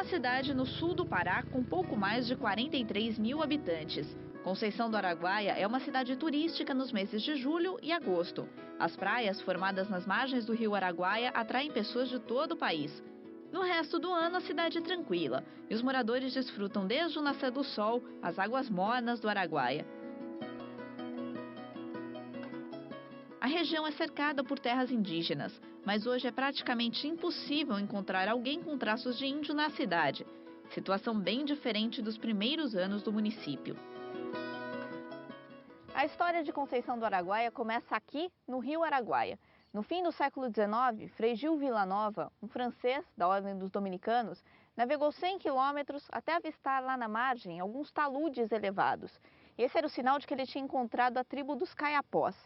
uma cidade no sul do Pará com pouco mais de 43 mil habitantes. Conceição do Araguaia é uma cidade turística nos meses de julho e agosto. As praias, formadas nas margens do rio Araguaia, atraem pessoas de todo o país. No resto do ano, a cidade é tranquila e os moradores desfrutam desde o nascer do sol as águas mornas do Araguaia. A região é cercada por terras indígenas, mas hoje é praticamente impossível encontrar alguém com traços de índio na cidade. Situação bem diferente dos primeiros anos do município. A história de Conceição do Araguaia começa aqui, no rio Araguaia. No fim do século XIX, Frei Gil Villanova, um francês da Ordem dos Dominicanos, navegou 100 quilômetros até avistar lá na margem alguns taludes elevados. Esse era o sinal de que ele tinha encontrado a tribo dos Caiapós.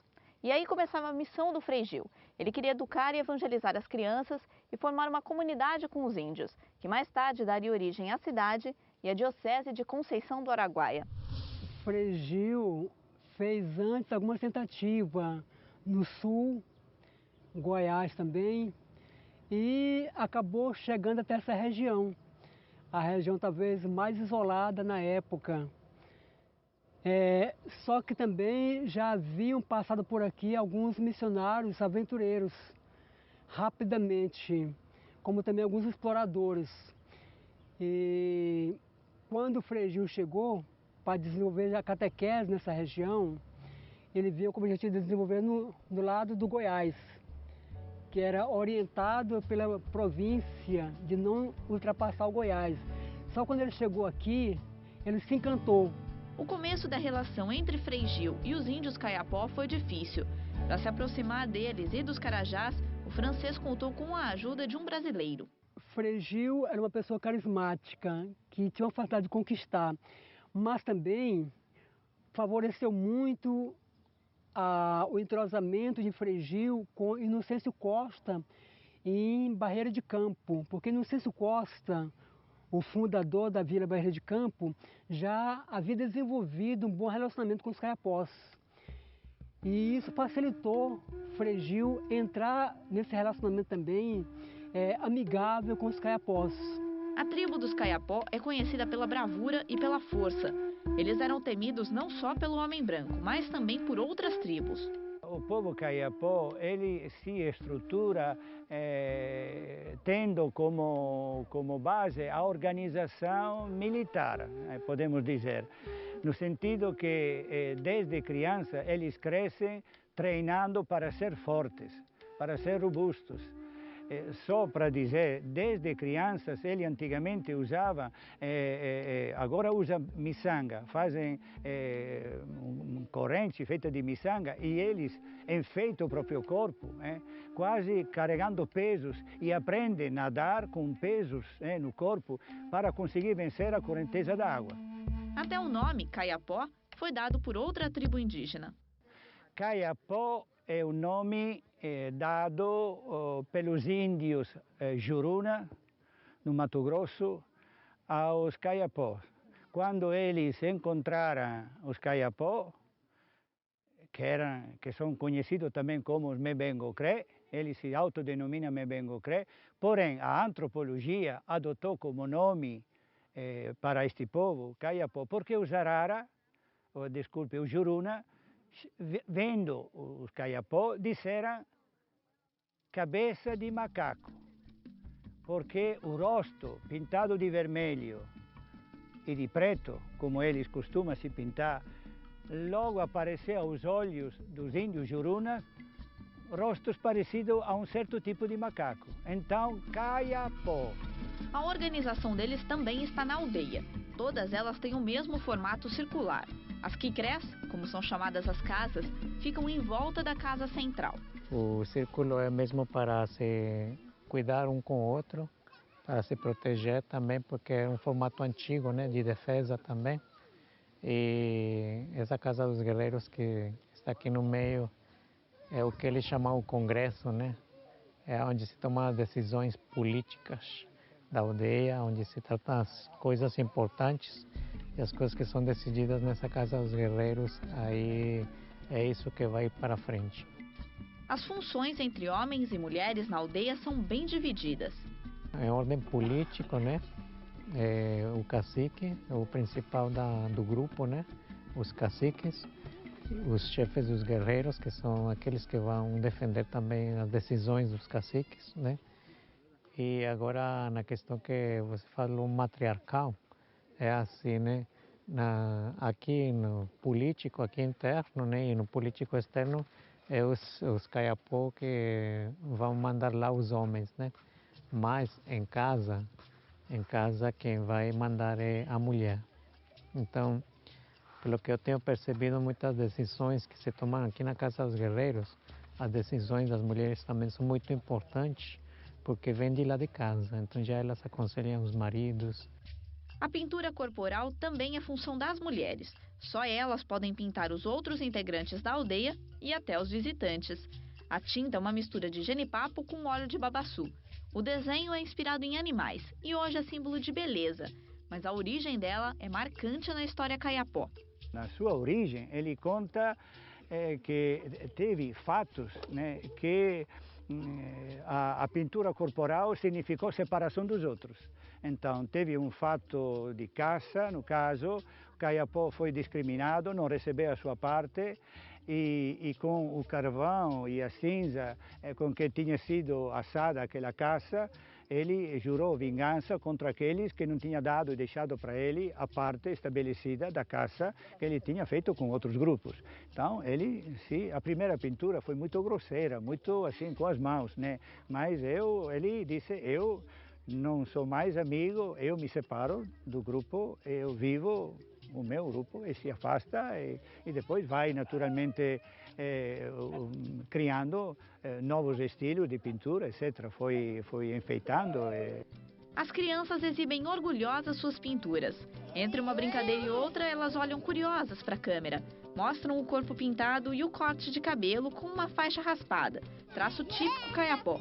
E aí começava a missão do Frei Gil. Ele queria educar e evangelizar as crianças e formar uma comunidade com os índios, que mais tarde daria origem à cidade e à diocese de Conceição do Araguaia. Frei Gil fez antes algumas tentativas no sul, Goiás também, e acabou chegando até essa região, a região talvez mais isolada na época. Só que também já haviam passado por aqui alguns missionários aventureiros, rapidamente, como também alguns exploradores. E quando o Frei Gil chegou para desenvolver a catequese nessa região, ele viu como objetivo de desenvolver no lado do Goiás, que era orientado pela província de não ultrapassar o Goiás. Só quando ele chegou aqui, ele se encantou. O começo da relação entre Frei Gil e os índios Caiapó foi difícil. Para se aproximar deles e dos Carajás, o francês contou com a ajuda de um brasileiro. Frei Gil era uma pessoa carismática, que tinha uma facilidade de conquistar, mas também favoreceu muito o entrosamento de Frei Gil com Inocêncio Costa em Barreira de Campo, porque Inocêncio Costa, o fundador da Vila Barreira de Campo, já havia desenvolvido um bom relacionamento com os Caiapós. E isso facilitou Frei Gil entrar nesse relacionamento também amigável com os Caiapós. A tribo dos Caiapó é conhecida pela bravura e pela força. Eles eram temidos não só pelo homem branco, mas também por outras tribos. O povo Caiapó, ele se estrutura tendo como base a organização militar, podemos dizer, no sentido que desde criança eles crescem treinando para ser fortes, para ser robustos. Só para dizer, desde crianças ele antigamente usava, agora usa miçanga, fazem corrente feita de miçanga e eles enfeitam o próprio corpo, quase carregando pesos e aprendem a nadar com pesos no corpo para conseguir vencer a correnteza da água. Até o nome Caiapó foi dado por outra tribo indígena. Caiapó é o nome dado pelos índios Juruna, no Mato Grosso, aos Caiapós. Quando eles encontraram os Caiapó, que são conhecidos também como os Mebengocré, eles se autodenominam Mebengocré, porém a antropologia adotou como nome para este povo Caiapó, porque os Arara, os Juruna, vendo os Caiapó, disseram cabeça de macaco, porque o rosto pintado de vermelho e de preto, como eles costumam se pintar, logo apareceu aos olhos dos índios Jurunas rostos parecidos a um certo tipo de macaco. Então, Caiapó. A organização deles também está na aldeia. Todas elas têm o mesmo formato circular. As quikrés, como são chamadas as casas, ficam em volta da casa central. O círculo é mesmo para se cuidar um com o outro, para se proteger também, porque é um formato antigo, né, de defesa também. E essa Casa dos Guerreiros que está aqui no meio é o que eles chamam o Congresso, né? É onde se tomam as decisões políticas da aldeia, onde se tratam as coisas importantes e as coisas que são decididas nessa Casa dos Guerreiros, aí é isso que vai para frente. As funções entre homens e mulheres na aldeia são bem divididas. Em ordem política, né? o cacique, o principal do grupo, né? Os caciques, os chefes dos guerreiros, que são aqueles que vão defender também as decisões dos caciques, né? E agora, na questão que você falou matriarcal, é assim, né? Aqui no político, aqui interno, né? E no político externo, é os caiapó que vão mandar lá os homens, né? Mas em casa quem vai mandar é a mulher. Então, pelo que eu tenho percebido, muitas decisões que se tomam aqui na Casa dos Guerreiros, as decisões das mulheres também são muito importantes, porque vêm de lá de casa, então já elas aconselham os maridos. A pintura corporal também é função das mulheres. Só elas podem pintar os outros integrantes da aldeia e até os visitantes. A tinta é uma mistura de jenipapo com óleo de babaçu. O desenho é inspirado em animais e hoje é símbolo de beleza, mas a origem dela é marcante na história caiapó. Na sua origem, ele conta que teve fatos, né, que a pintura corporal significou separação dos outros. Então, teve um fato de caça, no caso, o caiapó foi discriminado, não recebeu a sua parte, e com o carvão e a cinza com que tinha sido assada aquela caça, ele jurou vingança contra aqueles que não tinham dado e deixado para ele a parte estabelecida da caça que ele tinha feito com outros grupos. Então, a primeira pintura foi muito grosseira, muito assim com as mãos, né? Mas ele disse, eu não sou mais amigo, eu me separo do grupo, eu vivo o meu grupo e se afasta e depois vai naturalmente criando novos estilos de pintura, etc. Foi enfeitando. As crianças exibem orgulhosas suas pinturas. Entre uma brincadeira e outra, elas olham curiosas para a câmera. Mostram o corpo pintado e o corte de cabelo com uma faixa raspada, traço típico caiapó.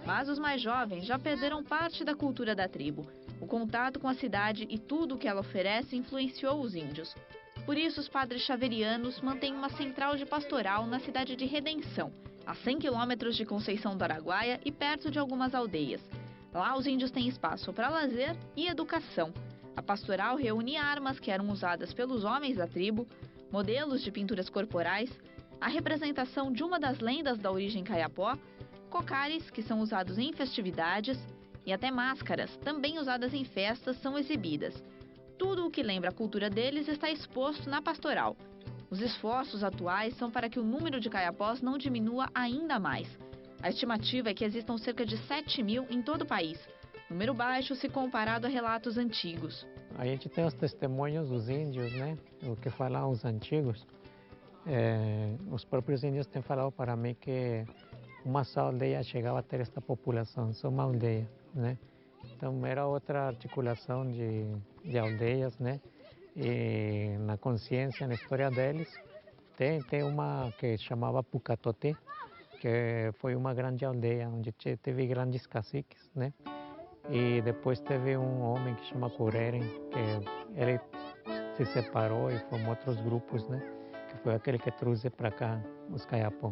Mas os mais jovens já perderam parte da cultura da tribo. O contato com a cidade e tudo o que ela oferece influenciou os índios. Por isso, os padres xaverianos mantêm uma central de pastoral na cidade de Redenção, a 100 quilômetros de Conceição do Araguaia e perto de algumas aldeias. Lá, os índios têm espaço para lazer e educação. A pastoral reúne armas que eram usadas pelos homens da tribo, modelos de pinturas corporais, a representação de uma das lendas da origem caiapó, cocares, que são usados em festividades, e até máscaras, também usadas em festas, são exibidas. Tudo o que lembra a cultura deles está exposto na pastoral. Os esforços atuais são para que o número de caiapós não diminua ainda mais. A estimativa é que existam cerca de 7.000 em todo o país, número baixo se comparado a relatos antigos. A gente tem os testemunhos dos índios, né? O que falam os antigos. Os próprios índios têm falado para mim que uma só aldeia chegava a ter esta população, só uma aldeia, né? Então era outra articulação de aldeias, né? E na consciência, na história deles, tem uma que chamava Pucatoté, que foi uma grande aldeia onde teve grandes caciques, né? E depois teve um homem que chama Coreren, que ele se separou e formou outros grupos, né? Que foi aquele que trouxe para cá os caiapó.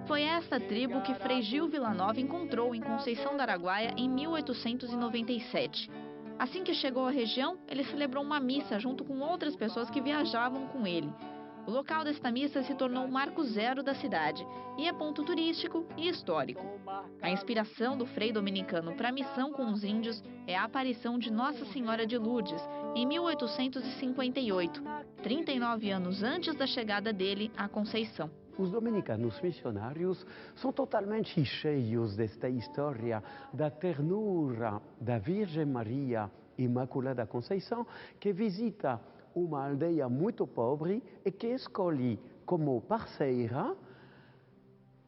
Foi essa tribo que Frei Gil Villanova encontrou em Conceição do Araguaia em 1897. Assim que chegou à região, ele celebrou uma missa junto com outras pessoas que viajavam com ele. O local desta missa se tornou o marco zero da cidade e é ponto turístico e histórico. A inspiração do Frei dominicano para a missão com os índios é a aparição de Nossa Senhora de Lourdes, em 1858, 39 anos antes da chegada dele à Conceição. Os dominicanos missionários são totalmente cheios desta história da ternura da Virgem Maria Imaculada Conceição, que visita uma aldeia muito pobre e que escolhe como parceira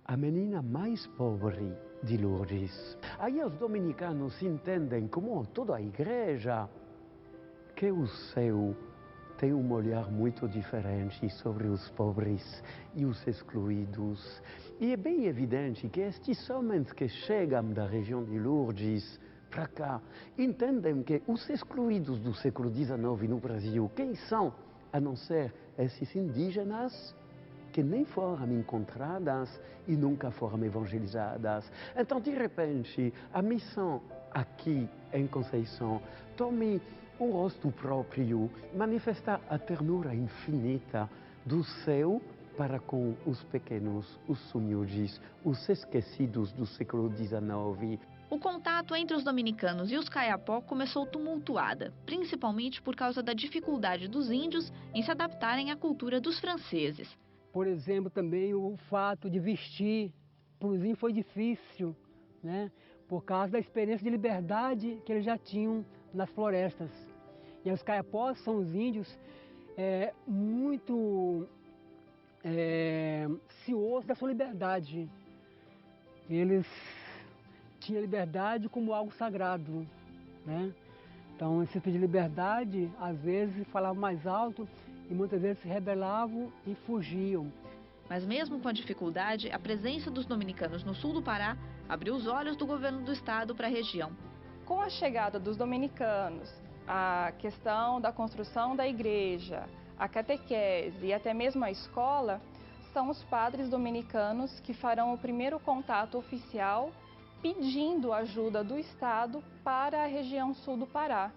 a menina mais pobre de Lourdes. Aí os dominicanos entendem, como toda a igreja, que o céu tem um olhar muito diferente sobre os pobres e os excluídos. E é bem evidente que estes homens que chegam da região de Lourdes para cá entendem que os excluídos do século XIX no Brasil, quem são, a não ser esses indígenas que nem foram encontradas e nunca foram evangelizadas. Então, de repente, a missão aqui em Conceição tome um rosto próprio, manifestar a ternura infinita do céu para com os pequenos, os humildes, os esquecidos do século XIX. O contato entre os dominicanos e os Kayapó começou tumultuada, principalmente por causa da dificuldade dos índios em se adaptarem à cultura dos franceses. Por exemplo, também o fato de vestir para os índios foi difícil, né? Por causa da experiência de liberdade que eles já tinham nas florestas. E os Kayapós são os índios muito ciosos da sua liberdade. Eles tinham a liberdade como algo sagrado, né? Então, esse tipo de liberdade, às vezes, falavam mais alto e muitas vezes se rebelavam e fugiam. Mas mesmo com a dificuldade, a presença dos dominicanos no sul do Pará abriu os olhos do governo do estado para a região. Com a chegada dos dominicanos, a questão da construção da igreja, a catequese e até mesmo a escola, são os padres dominicanos que farão o primeiro contato oficial pedindo ajuda do estado para a região sul do Pará.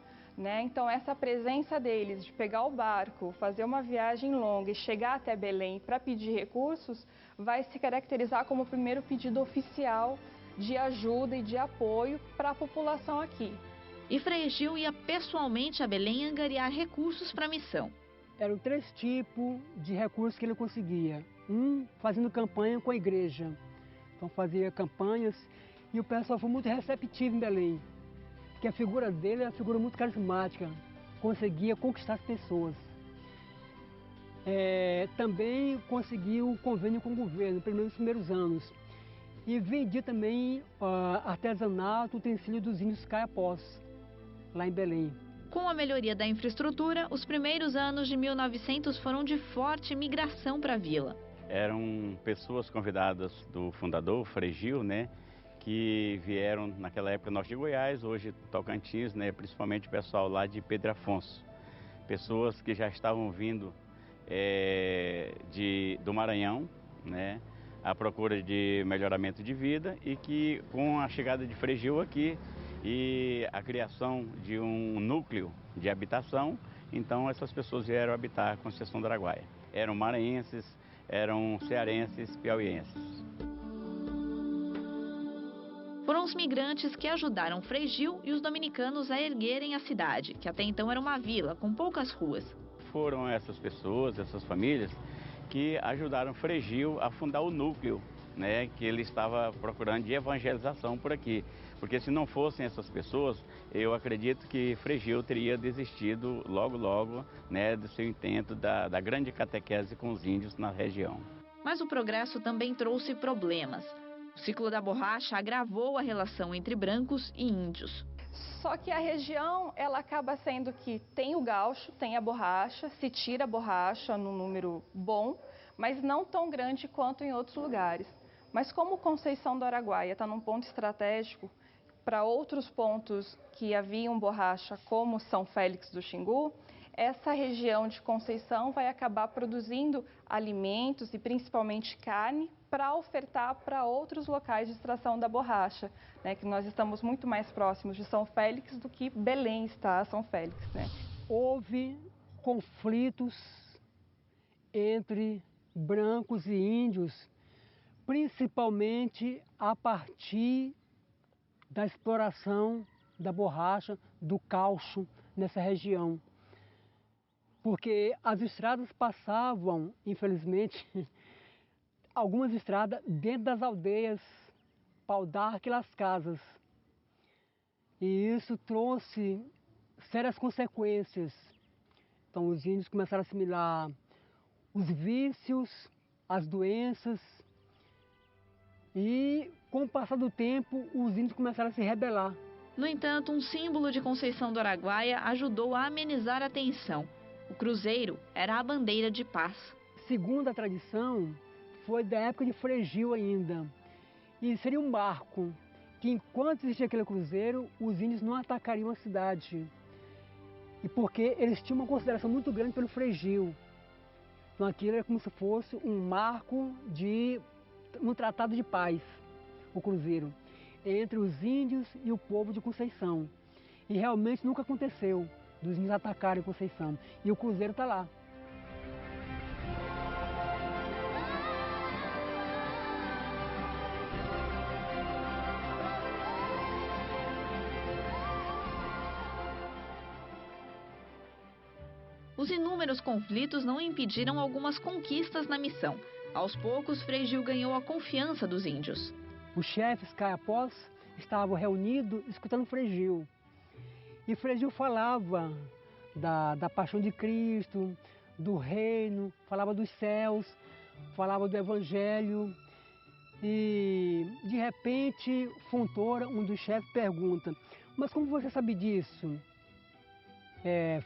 Então, essa presença deles de pegar o barco, fazer uma viagem longa e chegar até Belém para pedir recursos, vai se caracterizar como o primeiro pedido oficial de ajuda e de apoio para a população aqui. E Frei Gil ia pessoalmente a Belém angariar recursos para a missão. Eram 3 tipos de recursos que ele conseguia. Um, fazendo campanha com a igreja. Então, fazia campanhas e o pessoal foi muito receptivo em Belém. Porque a figura dele é uma figura muito carismática, conseguia conquistar as pessoas. Também conseguiu um convênio com o governo, pelo menos nos primeiros anos. E vendia também artesanato, utensílio dos índios Kayapós, lá em Belém. Com a melhoria da infraestrutura, os primeiros anos de 1900 foram de forte migração para a vila. Eram pessoas convidadas do fundador, Frei Gil, que vieram naquela época norte de Goiás, hoje Tocantins, principalmente o pessoal lá de Pedro Afonso. Pessoas que já estavam vindo do Maranhão, à procura de melhoramento de vida e que com a chegada de Frei Gil aqui e a criação de um núcleo de habitação, então essas pessoas vieram habitar a Conceição do Araguaia. Eram maranhenses, eram cearenses, piauienses. Foram os migrantes que ajudaram Frei Gil e os dominicanos a erguerem a cidade, que até então era uma vila com poucas ruas. Foram essas pessoas, essas famílias, que ajudaram Frei Gil a fundar o núcleo, que ele estava procurando de evangelização por aqui. Porque se não fossem essas pessoas, eu acredito que Frei Gil teria desistido logo, do seu intento da grande catequese com os índios na região. Mas o progresso também trouxe problemas. O ciclo da borracha agravou a relação entre brancos e índios. Só que a região, ela acaba sendo que tem o gaúcho, tem a borracha, se tira a borracha num número bom, mas não tão grande quanto em outros lugares. Mas como Conceição do Araguaia está num ponto estratégico, para outros pontos que haviam borracha, como São Félix do Xingu, essa região de Conceição vai acabar produzindo alimentos e principalmente carne para ofertar para outros locais de extração da borracha, que nós estamos muito mais próximos de São Félix do que Belém está a São Félix. Houve conflitos entre brancos e índios, principalmente a partir da exploração da borracha, do caucho nessa região. Porque as estradas passavam, infelizmente, algumas estradas dentro das aldeias, Pau-d'Arc e Las Casas. E isso trouxe sérias consequências. Então os índios começaram a assimilar os vícios, as doenças. E com o passar do tempo, os índios começaram a se rebelar. No entanto, um símbolo de Conceição do Araguaia ajudou a amenizar a tensão. O cruzeiro era a bandeira de paz. Segundo a tradição, foi da época de Frei Gil ainda. E seria um barco que, enquanto existia aquele cruzeiro, os índios não atacariam a cidade. E porque eles tinham uma consideração muito grande pelo Frei Gil. Então aquilo era como se fosse um marco de um tratado de paz, o cruzeiro, entre os índios e o povo de Conceição. E realmente nunca aconteceu dos índios atacarem Conceição. E o cruzeiro está lá. Os inúmeros conflitos não impediram algumas conquistas na missão. Aos poucos, Frei Gil ganhou a confiança dos índios. Os chefes caiapós estavam reunidos escutando Frei Gil. E Frei Gil falava da paixão de Cristo, do reino, falava dos céus, falava do evangelho. E de repente, Fontoura, um dos chefes, pergunta: mas como você sabe disso,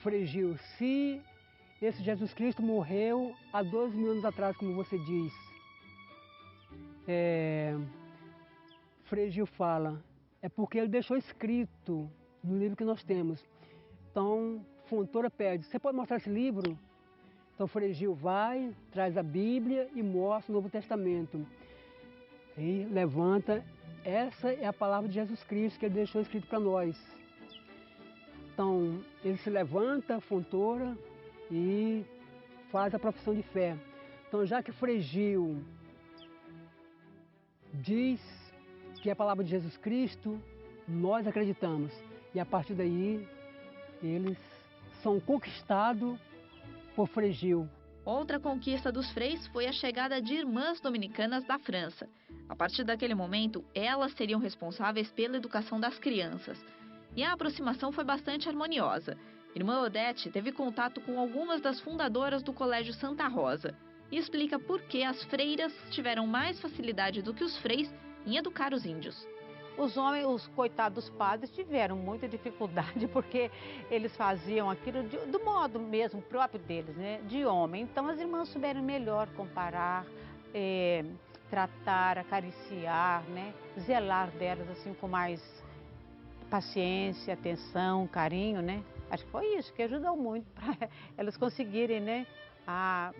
Frei Gil, se esse Jesus Cristo morreu há 2.000 anos atrás, como você diz? Frei Gil fala: é porque ele deixou escrito no livro que nós temos. Então, Fontoura pede: você pode mostrar esse livro? Então, Frei Gil vai, traz a Bíblia e mostra o Novo Testamento. E levanta: essa é a palavra de Jesus Cristo que ele deixou escrito para nós. Então, ele se levanta, Fontoura, e faz a profissão de fé. Então, já que Frei Gil diz que é a palavra de Jesus Cristo, nós acreditamos. E a partir daí, eles são conquistados por Frei Gil. Outra conquista dos freis foi a chegada de irmãs dominicanas da França. A partir daquele momento, elas seriam responsáveis pela educação das crianças. E a aproximação foi bastante harmoniosa. Irmã Odete teve contato com algumas das fundadoras do Colégio Santa Rosa e explica por que as freiras tiveram mais facilidade do que os freis em educar os índios. Os homens, os coitados padres, tiveram muita dificuldade porque eles faziam aquilo do modo mesmo próprio deles, né, de homem. Então as irmãs souberam melhor comparar, tratar, acariciar, né, zelar delas assim com mais paciência, atenção, carinho, né? Acho que foi isso que ajudou muito para elas conseguirem, né, a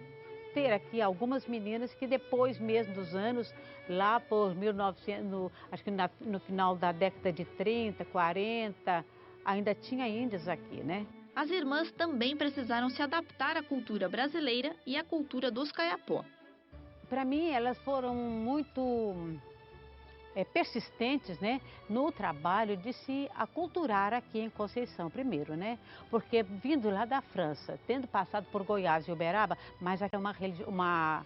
ter aqui algumas meninas que depois mesmo dos anos, lá por 1900, acho que no final da década de 30, 40, ainda tinha índios aqui, né? As irmãs também precisaram se adaptar à cultura brasileira e à cultura dos caiapó. Para mim, elas foram muito persistentes, né, no trabalho de se aculturar aqui em Conceição primeiro, né? Porque vindo lá da França, tendo passado por Goiás e Uberaba, mas aqui é uma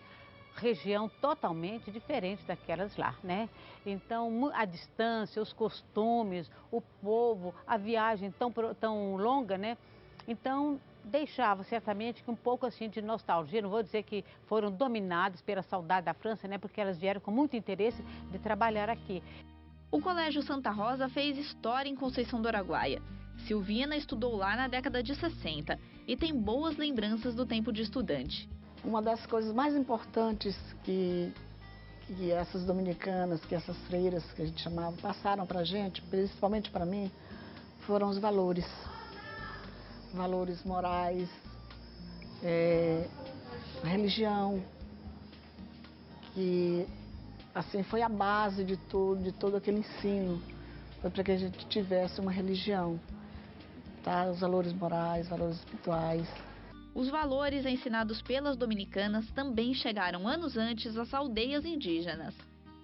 região totalmente diferente daquelas lá, né? Então, a distância, os costumes, o povo, a viagem tão longa, né? Então, deixava certamente que um pouco assim de nostalgia, não vou dizer que foram dominadas pela saudade da França, né? Porque elas vieram com muito interesse de trabalhar aqui. O Colégio Santa Rosa fez história em Conceição do Araguaia. Silvina estudou lá na década de 60 e tem boas lembranças do tempo de estudante. Uma das coisas mais importantes que essas dominicanas, que essas freiras que a gente chamava, passaram para a gente, principalmente para mim, foram os valores. Valores morais, a religião, que assim foi a base de todo aquele ensino, foi para que a gente tivesse uma religião, tá? Os valores morais, valores espirituais. Os valores ensinados pelas dominicanas também chegaram anos antes às aldeias indígenas.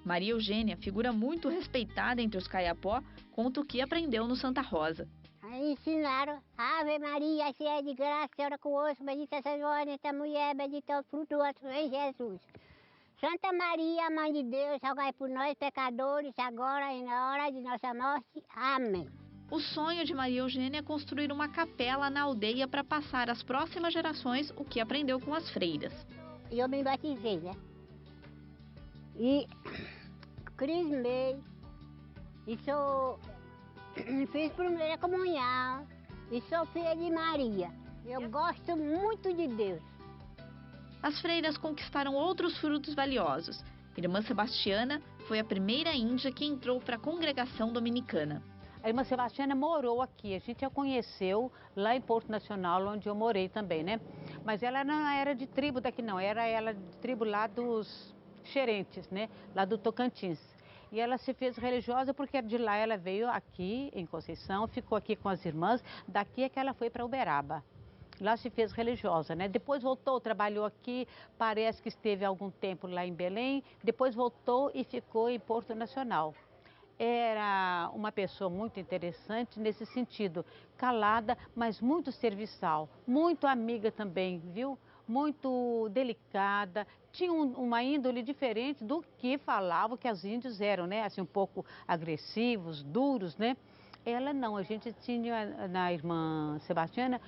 Maria Eugênia, figura muito respeitada entre os caiapó, conta o que aprendeu no Santa Rosa. Ensinaram: Ave Maria, cheia de graça, Senhora convosco, bendita sois vós nesta mulher, bendito é o fruto do vosso ventre, Jesus. Santa Maria, Mãe de Deus, rogai por nós, pecadores, agora e na hora de nossa morte. Amém. O sonho de Maria Eugênia é construir uma capela na aldeia para passar às próximas gerações o que aprendeu com as freiras. Eu me batizei, né? E crismei, e fiz primeira comunhão, e sou filha de Maria. Eu gosto muito de Deus. As freiras conquistaram outros frutos valiosos. Irmã Sebastiana foi a primeira índia que entrou para a congregação dominicana. A irmã Sebastiana morou aqui, a gente a conheceu lá em Porto Nacional, onde eu morei também, né? Mas ela não era de tribo daqui não, era ela de tribo lá dos Xerentes, né? Lá do Tocantins. E ela se fez religiosa porque de lá ela veio aqui em Conceição, ficou aqui com as irmãs, daqui é que ela foi para Uberaba. Lá se fez religiosa, né? Depois voltou, trabalhou aqui, parece que esteve algum tempo lá em Belém, depois voltou e ficou em Porto Nacional. Era uma pessoa muito interessante nesse sentido, calada, mas muito serviçal, muito amiga também, viu? Muito delicada, tinha uma índole diferente do que falavam que os índios eram, né? Assim, um pouco agressivos, duros, né? Ela não, a gente tinha na irmã Sebastiana,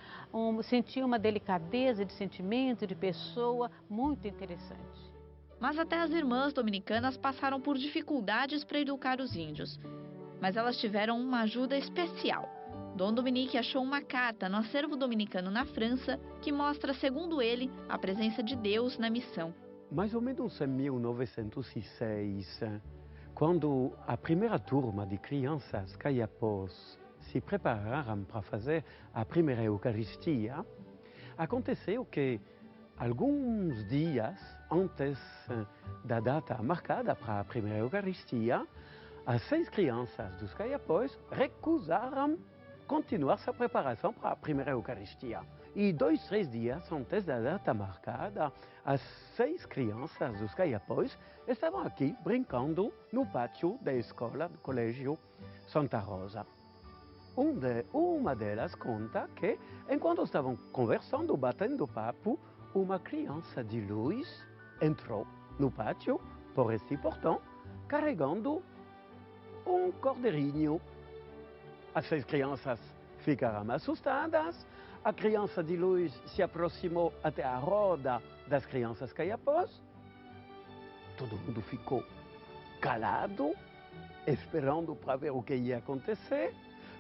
sentia uma delicadeza de sentimento, de pessoa muito interessante. Mas até as irmãs dominicanas passaram por dificuldades para educar os índios. Mas elas tiveram uma ajuda especial. Dom Dominique achou uma carta no acervo dominicano na França que mostra, segundo ele, a presença de Deus na missão. Mais ou menos em 1906, quando a primeira turma de crianças caiapós se prepararam para fazer a primeira Eucaristia, aconteceu que alguns dias antes da data marcada para a primeira Eucaristia, as 6 crianças dos caiapós recusaram continuar sua preparação para a primeira Eucaristia. E 2, 3 dias antes da data marcada, as 6 crianças dos caiapós estavam aqui brincando no pátio da escola do Colégio Santa Rosa. Uma delas conta que, enquanto estavam conversando, batendo papo, uma criança de luz entrou no pátio por este portão, carregando um cordeirinho. As 6 crianças ficaram assustadas. A criança de luz se aproximou até a roda das crianças caiapós. Todo mundo ficou calado, esperando para ver o que ia acontecer.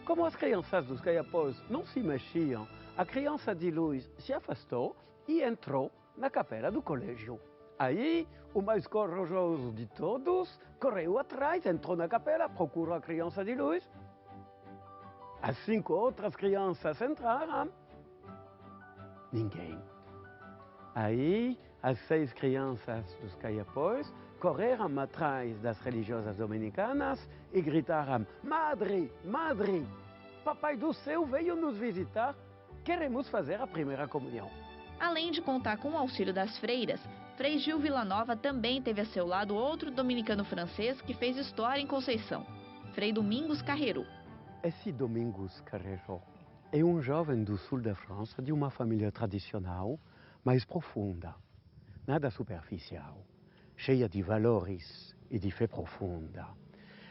Como as crianças dos caiapós não se mexiam, a criança de luz se afastou e entrou na capela do colégio. Aí, o mais corajoso de todos correu atrás, entrou na capela, procurou a criança de luz. As 5 outras crianças entraram. Ninguém. Aí, as 6 crianças dos caiapós correram atrás das religiosas dominicanas e gritaram: Madre, Madre, Papai do Céu veio nos visitar, queremos fazer a primeira comunhão. Além de contar com o auxílio das freiras, Frei Gil Villanova também teve a seu lado outro dominicano francês que fez história em Conceição, Frei Domingos Carreiro. Esse Domingos Carreiro é um jovem do sul da França de uma família tradicional, mas profunda, nada superficial, cheia de valores e de fé profunda.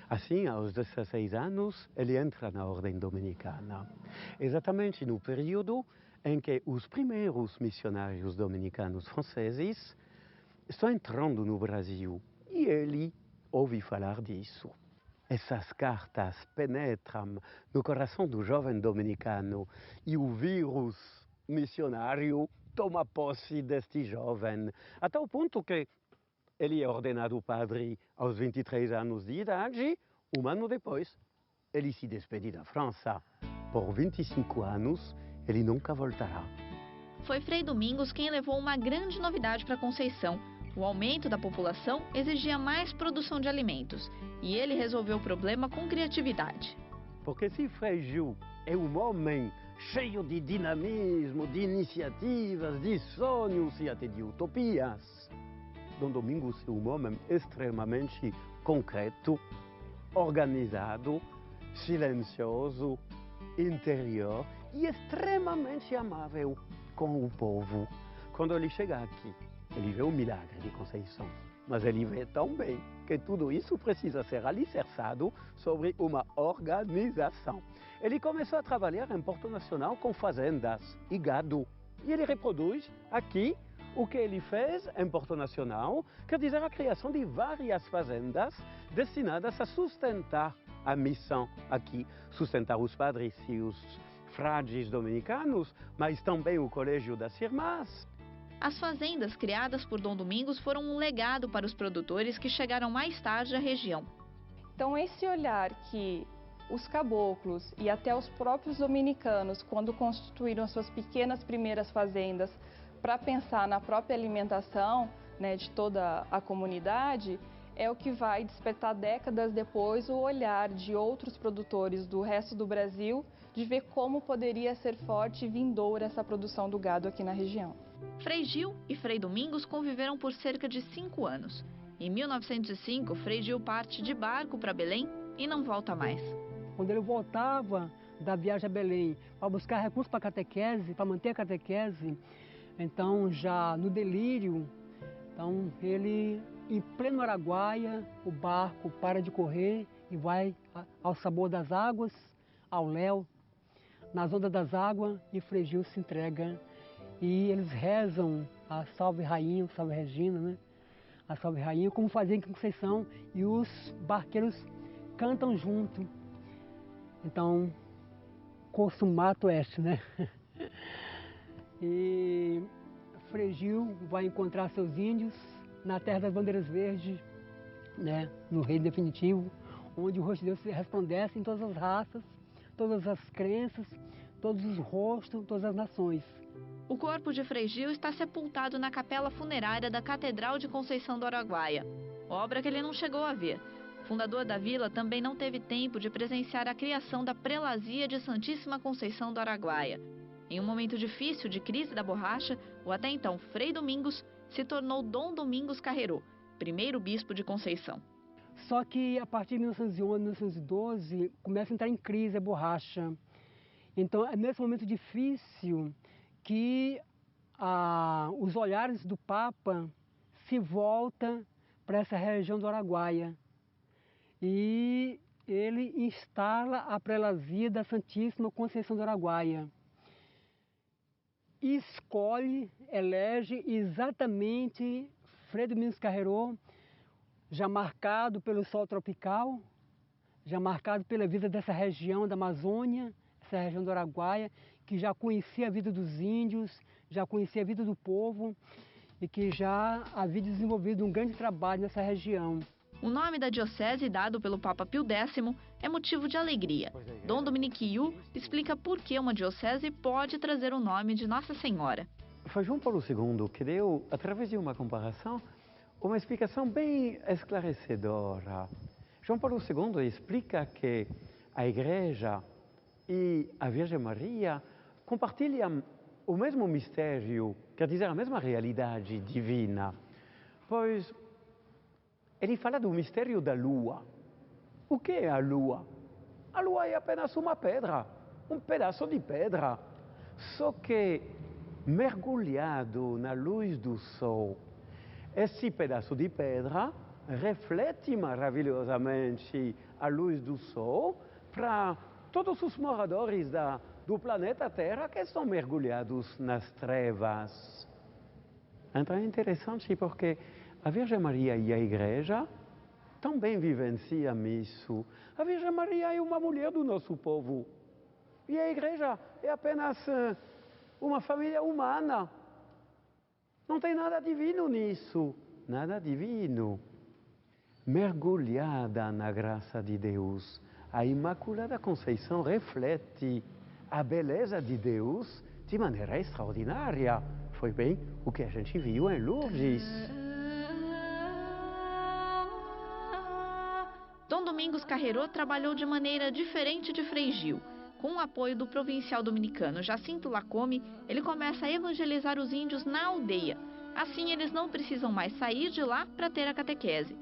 Assim, aos 16 anos, ele entra na ordem dominicana, exatamente no período em que os primeiros missionários dominicanos franceses estão entrando no Brasil e ele ouve falar disso. Essas cartas penetram no coração do jovem dominicano e o vírus missionário toma posse deste jovem, até o ponto que ele é ordenado padre aos 23 anos de idade. Um ano depois, ele se despede da França. Por 25 anos, ele nunca voltará. Foi Frei Domingos quem levou uma grande novidade para Conceição. O aumento da população exigia mais produção de alimentos e ele resolveu o problema com criatividade. Porque se Frei Gil é um homem cheio de dinamismo, de iniciativas, de sonhos e até de utopias, Dom Domingos é um homem extremamente concreto, organizado, silencioso, interior e extremamente amável com o povo. Quando ele chega aqui, ele vê o milagre de Conceição, mas ele vê também que tudo isso precisa ser alicerçado sobre uma organização. Ele começou a trabalhar em Porto Nacional com fazendas e gado, e ele reproduz aqui o que ele fez em Porto Nacional, quer dizer, a criação de várias fazendas destinadas a sustentar a missão aqui, sustentar os padres e os frades dominicanos, mas também o Colégio das Irmãs. As fazendas criadas por Dom Domingos foram um legado para os produtores que chegaram mais tarde à região. Então, esse olhar que os caboclos e até os próprios dominicanos, quando constituíram suas pequenas primeiras fazendas para pensar na própria alimentação, né, de toda a comunidade, é o que vai despertar décadas depois o olhar de outros produtores do resto do Brasil de ver como poderia ser forte e vindoura essa produção do gado aqui na região. Frei Gil e Frei Domingos conviveram por cerca de 5 anos. Em 1905, Frei Gil parte de barco para Belém e não volta mais. Quando ele voltava da viagem a Belém para buscar recursos para a catequese, para manter a catequese, então já no delírio, então ele, em pleno Araguaia, o barco para de correr e vai ao sabor das águas, ao léu, nas ondas das águas, e Frei Gil se entrega. E eles rezam a Salve Rainha, Salve Regina, né? A Salve Rainha, como fazia em Conceição, e os barqueiros cantam junto. Então, consumato est, né? E Frei Gil vai encontrar seus índios na Terra das Bandeiras Verdes, né? No Reino Definitivo, onde o rosto de Deus resplandece em todas as raças, todas as crenças, todos os rostos, todas as nações. O corpo de Frei Gil está sepultado na capela funerária da Catedral de Conceição do Araguaia, obra que ele não chegou a ver. O fundador da vila também não teve tempo de presenciar a criação da prelazia de Santíssima Conceição do Araguaia. Em um momento difícil de crise da borracha, o até então Frei Domingos se tornou Dom Domingos Carreiro, primeiro bispo de Conceição. Só que a partir de 1911, 1912, começa a entrar em crise a borracha. Então é nesse momento difícil que os olhares do Papa se voltam para essa região do Araguaia. E ele instala a prelazia da Santíssima Conceição do Araguaia. E elege exatamente Frei Domingos Carreiro, já marcado pelo sol tropical, já marcado pela vida dessa região da Amazônia, essa região do Araguaia, que já conhecia a vida dos índios, já conhecia a vida do povo e que já havia desenvolvido um grande trabalho nessa região. O nome da diocese dado pelo Papa Pio X é motivo de alegria. Dom Dominique Yu explica por que uma diocese pode trazer o nome de Nossa Senhora. Foi João Paulo II que deu, através de uma comparação, uma explicação bem esclarecedora. João Paulo II explica que a Igreja e a Virgem Maria compartilham o mesmo mistério, quer dizer, a mesma realidade divina, pois ele fala do mistério da Lua. O que é a Lua? A Lua é apenas uma pedra, um pedaço de pedra, só que mergulhado na luz do sol. Esse pedaço de pedra reflete maravilhosamente a luz do sol para todos os moradores do planeta Terra que estão mergulhados nas trevas. Então é interessante porque a Virgem Maria e a Igreja também vivenciam isso. A Virgem Maria é uma mulher do nosso povo e a Igreja é apenas uma família humana. Não tem nada divino nisso, nada divino. Mergulhada na graça de Deus, a Imaculada Conceição reflete a beleza de Deus de maneira extraordinária. Foi bem o que a gente viu em Lourdes. Dom Domingos Carreiro trabalhou de maneira diferente de Frei Gil. Com o apoio do provincial dominicano Jacinto Lacome, ele começa a evangelizar os índios na aldeia. Assim, eles não precisam mais sair de lá para ter a catequese.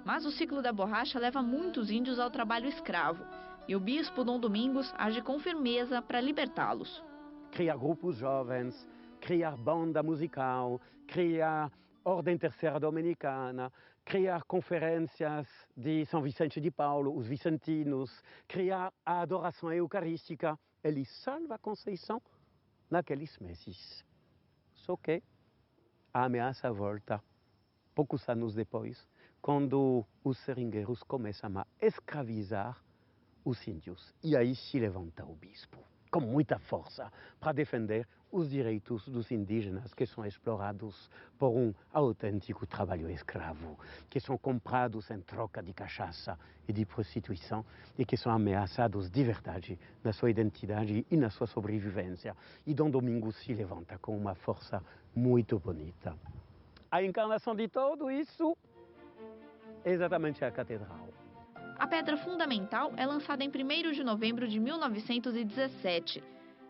Mas o ciclo da borracha leva muitos índios ao trabalho escravo. E o bispo Dom Domingos age com firmeza para libertá-los. Criar grupos jovens, criar banda musical, criar Ordem Terceira Dominicana, criar conferências de São Vicente de Paulo, os vicentinos, criar a adoração eucarística. Ele salva a Conceição naqueles meses. Só que a ameaça volta poucos anos depois, quando os seringueiros começam a escravizar os índios. E aí se levanta o bispo. com muita força para defender os direitos dos indígenas que são explorados por um autêntico trabalho escravo, que são comprados em troca de cachaça e de prostituição e que são ameaçados de verdade na sua identidade e na sua sobrevivência. E Dom Domingos se levanta com uma força muito bonita. A encarnação de tudo isso é exatamente a catedral. A pedra fundamental é lançada em 1º de novembro de 1917.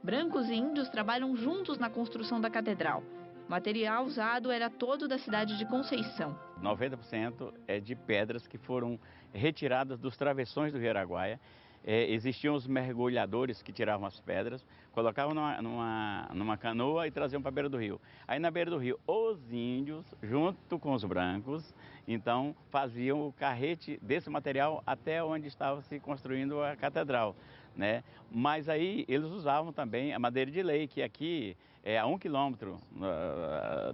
Brancos e índios trabalham juntos na construção da catedral. O material usado era todo da cidade de Conceição. 90% é de pedras que foram retiradas dos travessões do Rio Araguaia. Existiam os mergulhadores que tiravam as pedras, colocavam numa canoa e traziam para a beira do rio. Aí na beira do rio, os índios, junto com os brancos, então faziam o carrete desse material até onde estava se construindo a catedral, né? Mas aí eles usavam também a madeira de lei, que aqui, a 1 quilômetro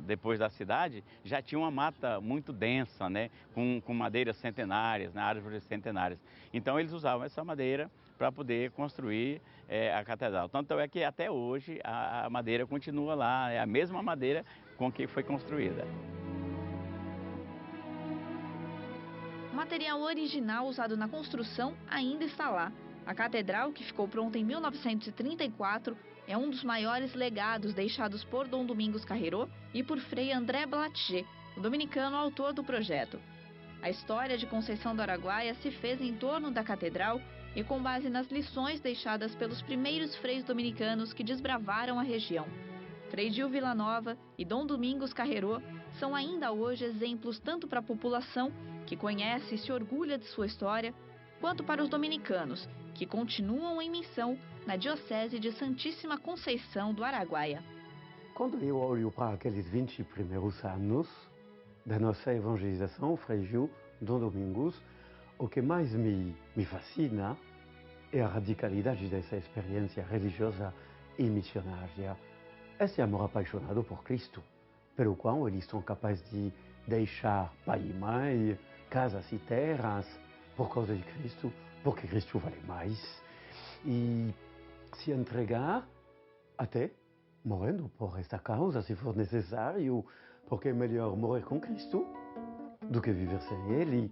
depois da cidade, já tinha uma mata muito densa, né? Com madeiras centenárias, né? Árvores centenárias. Então eles usavam essa madeira para poder construir a catedral. Tanto é que até hoje a madeira continua lá, é a mesma madeira com que foi construída. O material original usado na construção ainda está lá. A catedral, que ficou pronta em 1934, é um dos maiores legados deixados por Dom Domingos Carreiro e por Frei André Blattger, o dominicano autor do projeto. A história de Conceição do Araguaia se fez em torno da catedral e com base nas lições deixadas pelos primeiros freis dominicanos que desbravaram a região. Frei Gil Villanova e Dom Domingos Carreiro são ainda hoje exemplos tanto para a população, que conhece e se orgulha de sua história, quanto para os dominicanos, que continuam em missão na Diocese de Santíssima Conceição do Araguaia. Quando eu olho para aqueles 20 primeiros anos da nossa evangelização, Frei Gil, Dom Domingos, o que mais me fascina é a radicalidade dessa experiência religiosa e missionária. Esse amor apaixonado por Cristo, pelo qual eles são capazes de deixar pai e mãe, casas e terras, por causa de Cristo, porque Cristo vale mais. E se entregar até morrendo por esta causa, se for necessário, porque é melhor morrer com Cristo do que viver sem Ele.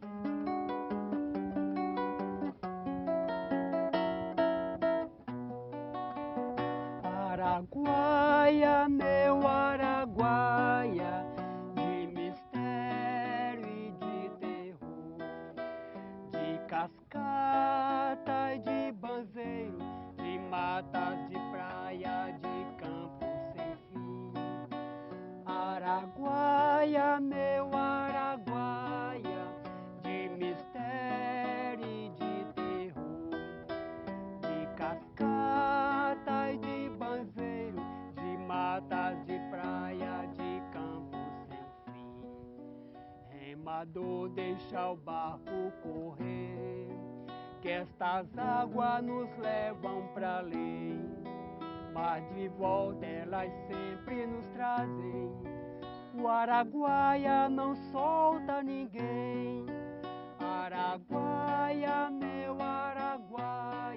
Araguaia, meu Araguaia, de mistério e de terror, de cascata e de banzeiro, de matas de praia, de campos sem fim. Araguaia, meu Araguaia, de mistério e de terror, de cascata e de banzeiro, de matas de praia, de campos sem fim. Remador, deixa o barco correr, que estas águas nos levam para além, mas de volta elas sempre nos trazem. O Araguaia não solta ninguém. Araguaia, meu Araguaia.